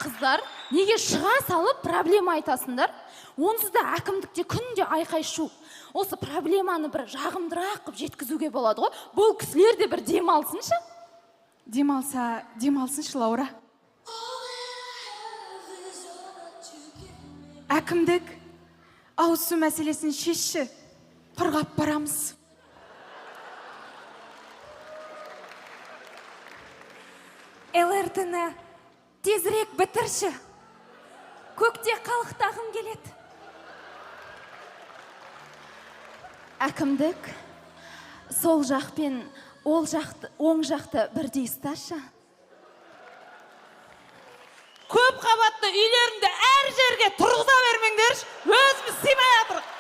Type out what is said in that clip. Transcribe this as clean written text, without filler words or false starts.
Қыздар, неге шыға салып проблема айтасыңдар? Онсыз да әкімдікте күнде айқай шу. Осы проблеманы бір жағымдырақ қып жеткізуге болады ғой. Бұл кісілер де бір демалсыншы. Демалсыншы, Лаура. Әкімдік ауызсу мәселесін шешші. Құрғап барамыз. ЛРТ-ні тезірек бітірші. Көкте қалықтағым келеді. Әкімдік сол жақ пен оң жақты бірдей ұсташы. Көп қабатты үйлеріңді әр жерге тұрғыза бермеңдер, өзіміз сыймай жатырық.